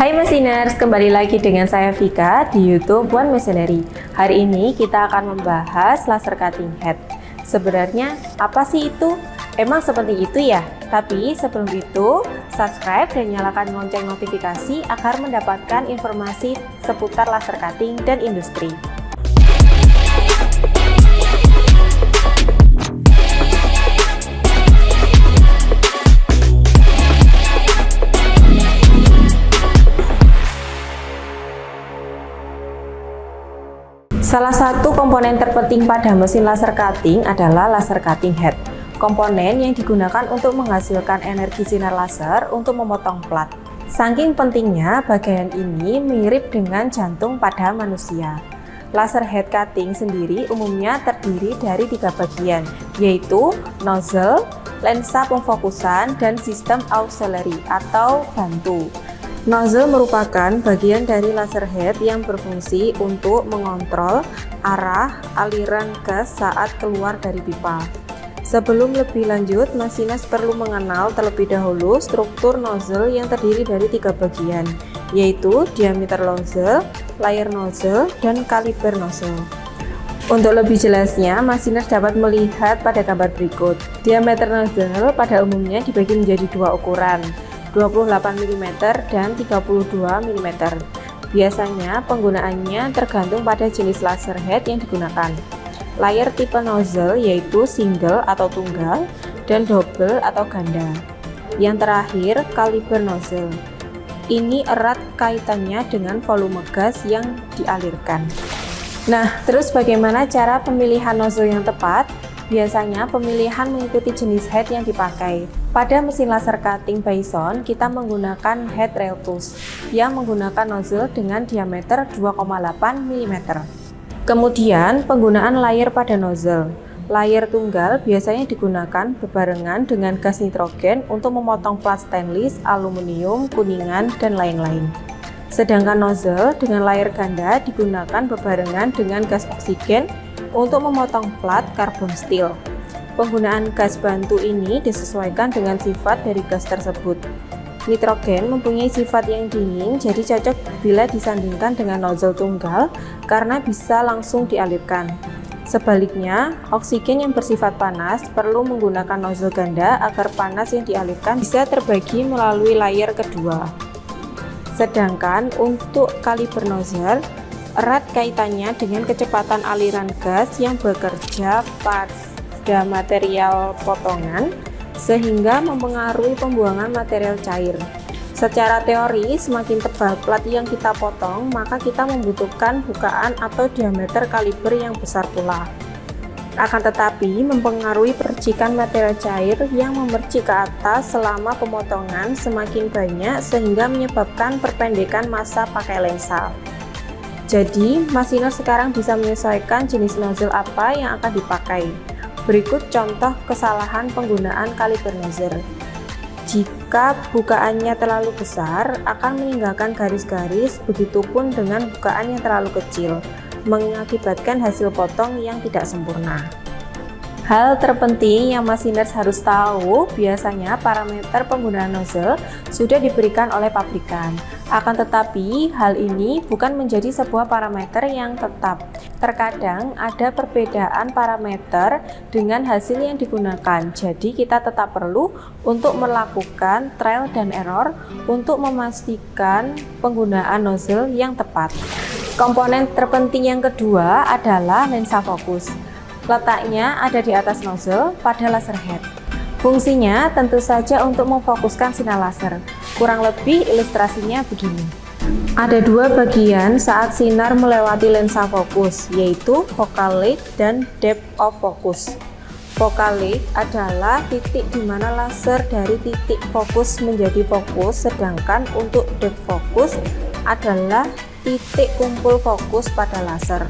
Hai Masiners, kembali lagi dengan saya Vika di YouTube One Machinery. Hari ini kita akan membahas laser cutting head. Sebenarnya apa sih itu? Emang seperti itu ya? Tapi sebelum itu, subscribe dan nyalakan lonceng notifikasi agar mendapatkan informasi seputar laser cutting dan industri. Salah satu komponen terpenting pada mesin laser cutting adalah laser cutting head. Komponen yang digunakan untuk menghasilkan energi sinar laser untuk memotong plat. Saking pentingnya, bagian ini mirip dengan jantung pada manusia. Laser head cutting sendiri umumnya terdiri dari 3 bagian, yaitu nozzle, lensa pemfokusan, dan sistem auxiliary atau bantu. Nozzle merupakan bagian dari laser head yang berfungsi untuk mengontrol arah aliran gas saat keluar dari pipa. Sebelum lebih lanjut, masinis perlu mengenal terlebih dahulu struktur nozzle yang terdiri dari 3 bagian, yaitu diameter nozzle, layer nozzle, dan kaliber nozzle. Untuk lebih jelasnya, masinis dapat melihat pada gambar berikut. Diameter nozzle pada umumnya dibagi menjadi 2 ukuran, 28 mm dan 32 mm. Biasanya penggunaannya tergantung pada jenis laser head yang digunakan. Layer tipe nozzle yaitu single atau tunggal dan double atau ganda. Yang terakhir, kaliber nozzle. Ini erat kaitannya dengan volume gas yang dialirkan. Nah, terus bagaimana cara pemilihan nozzle yang tepat? Biasanya pemilihan mengikuti jenis head yang dipakai. Pada mesin laser cutting Bison, kita menggunakan head rail tools yang menggunakan nozzle dengan diameter 2,8 mm. Kemudian penggunaan layer pada nozzle. Layer tunggal biasanya digunakan bebarengan dengan gas nitrogen untuk memotong plat stainless, aluminium, kuningan, dan lain-lain. Sedangkan nozzle dengan layer ganda digunakan bebarengan dengan gas oksigen untuk memotong plat karbon steel. Penggunaan gas bantu ini disesuaikan dengan sifat dari gas tersebut. Nitrogen mempunyai sifat yang dingin, jadi cocok bila disandingkan dengan nozzle tunggal karena bisa langsung dialirkan. Sebaliknya, oksigen yang bersifat panas perlu menggunakan nozzle ganda agar panas yang dialirkan bisa terbagi melalui layer kedua. Sedangkan untuk kaliber nozzle, erat kaitannya dengan kecepatan aliran gas yang bekerja pada material potongan sehingga mempengaruhi pembuangan material cair. Secara teori, semakin tebal plat yang kita potong, maka kita membutuhkan bukaan atau diameter kaliber yang besar pula. Akan tetapi, mempengaruhi percikan material cair yang memercik ke atas selama pemotongan semakin banyak sehingga menyebabkan perpendekan massa pakai lensa. Jadi, masinis sekarang bisa menyesuaikan jenis nozzle apa yang akan dipakai. Berikut contoh kesalahan penggunaan kaliber nozzle. Jika bukaannya terlalu besar, akan meninggalkan garis-garis, begitupun dengan bukaan yang terlalu kecil, mengakibatkan hasil potong yang tidak sempurna. Hal terpenting yang masinis harus tahu, biasanya parameter penggunaan nozzle sudah diberikan oleh pabrikan. Akan tetapi, hal ini bukan menjadi sebuah parameter yang tetap. Terkadang ada perbedaan parameter dengan hasil yang digunakan, jadi kita tetap perlu untuk melakukan trial dan error untuk memastikan penggunaan nozzle yang tepat. Komponen terpenting yang kedua adalah lensa fokus. Letaknya ada di atas nozzle pada laser head. Fungsinya tentu saja untuk memfokuskan sinar laser. Kurang lebih ilustrasinya begini. Ada 2 bagian saat sinar melewati lensa fokus, yaitu focal leg dan depth of focus. Focal leg adalah titik di mana laser dari titik fokus menjadi fokus, sedangkan untuk depth focus adalah titik kumpul fokus pada laser.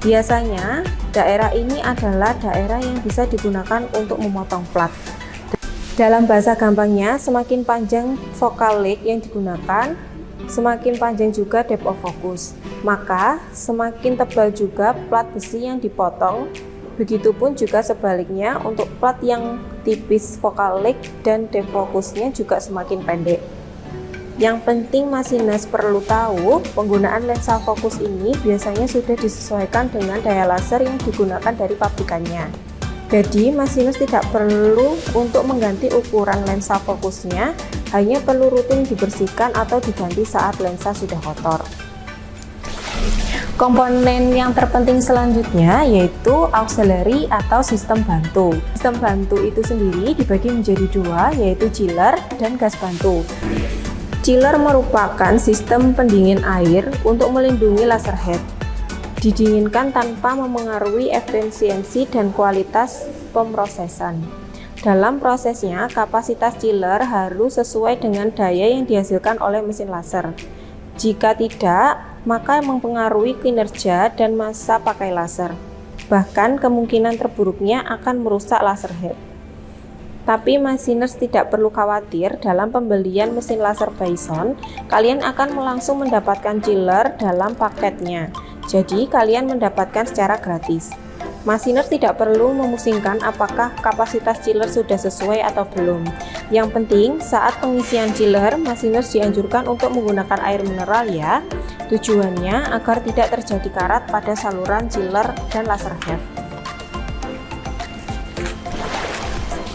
Biasanya, daerah ini adalah daerah yang bisa digunakan untuk memotong plat. Dalam bahasa gampangnya, semakin panjang focal leg yang digunakan, semakin panjang juga depth of focus. Maka, semakin tebal juga plat besi yang dipotong. Begitupun juga sebaliknya untuk plat yang tipis focal leg dan depth focusnya juga semakin pendek. Yang penting masinis perlu tahu, penggunaan lensa fokus ini biasanya sudah disesuaikan dengan daya laser yang digunakan dari pabrikannya. Jadi, masinis tidak perlu untuk mengganti ukuran lensa fokusnya, hanya perlu rutin dibersihkan atau diganti saat lensa sudah kotor. Komponen yang terpenting selanjutnya yaitu auxiliary atau sistem bantu. Sistem bantu itu sendiri dibagi menjadi dua, yaitu chiller dan gas bantu. Chiller merupakan sistem pendingin air untuk melindungi laser head. Didinginkan tanpa memengaruhi efisiensi dan kualitas pemrosesan. Dalam prosesnya, kapasitas chiller harus sesuai dengan daya yang dihasilkan oleh mesin laser. Jika tidak, maka mempengaruhi kinerja dan masa pakai laser. Bahkan kemungkinan terburuknya akan merusak laser head. Tapi masinis tidak perlu khawatir, dalam pembelian mesin laser Bison, kalian akan langsung mendapatkan chiller dalam paketnya. Jadi kalian mendapatkan secara gratis. Masinis tidak perlu memusingkan apakah kapasitas chiller sudah sesuai atau belum. Yang penting saat pengisian chiller, masinis dianjurkan untuk menggunakan air mineral ya. Tujuannya agar tidak terjadi karat pada saluran chiller dan laser head.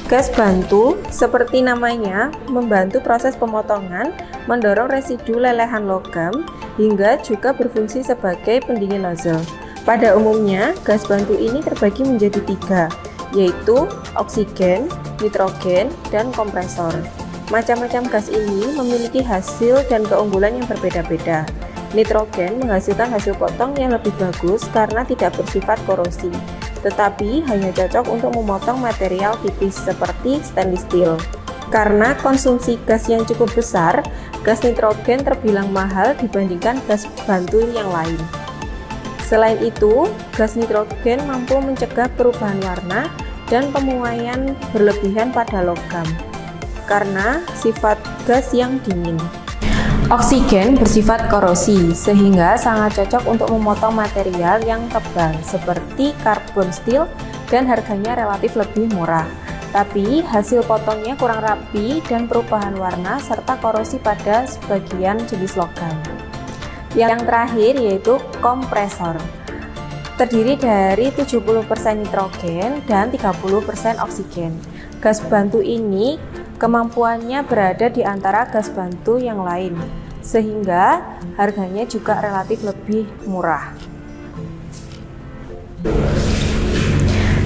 Gas bantu, seperti namanya, membantu proses pemotongan, mendorong residu lelehan logam, hingga juga berfungsi sebagai pendingin nozzle. Pada umumnya, gas bantu ini terbagi menjadi tiga, yaitu oksigen, nitrogen, dan kompresor. Macam-macam gas ini memiliki hasil dan keunggulan yang berbeda-beda. Nitrogen menghasilkan hasil potong yang lebih bagus karena tidak bersifat korosi, tetapi hanya cocok untuk memotong material tipis seperti stainless steel. Karena konsumsi gas yang cukup besar, gas nitrogen terbilang mahal dibandingkan gas bantu yang lain. Selain itu, gas nitrogen mampu mencegah perubahan warna dan pemuaian berlebihan pada logam karena sifat gas yang dingin. Oksigen bersifat korosi, sehingga sangat cocok untuk memotong material yang tebal seperti karbon steel dan harganya relatif lebih murah. Tapi hasil potongnya kurang rapi dan perubahan warna serta korosi pada sebagian jenis logam. Yang terakhir yaitu kompresor. Terdiri dari 70% nitrogen dan 30% oksigen. Gas bantu ini kemampuannya berada di antara gas bantu yang lain, sehingga harganya juga relatif lebih murah.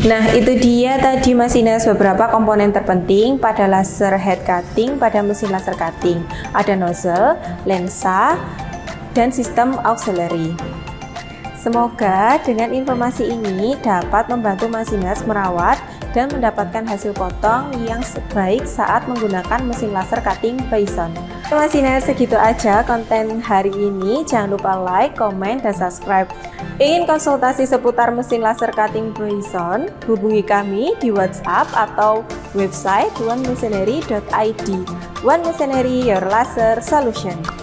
Nah, itu dia tadi masinis beberapa komponen terpenting pada laser head cutting pada mesin laser cutting. Ada nozzle, lensa, dan sistem auxiliary. Semoga dengan informasi ini dapat membantu masinis merawat dan mendapatkan hasil potong yang baik saat menggunakan mesin laser cutting Bison. Masinis, segitu aja konten hari ini. Jangan lupa like, komen, dan subscribe. Ingin konsultasi seputar mesin laser cutting Bison? Hubungi kami di WhatsApp atau website onemachinery.id. One Machinery, your laser solution.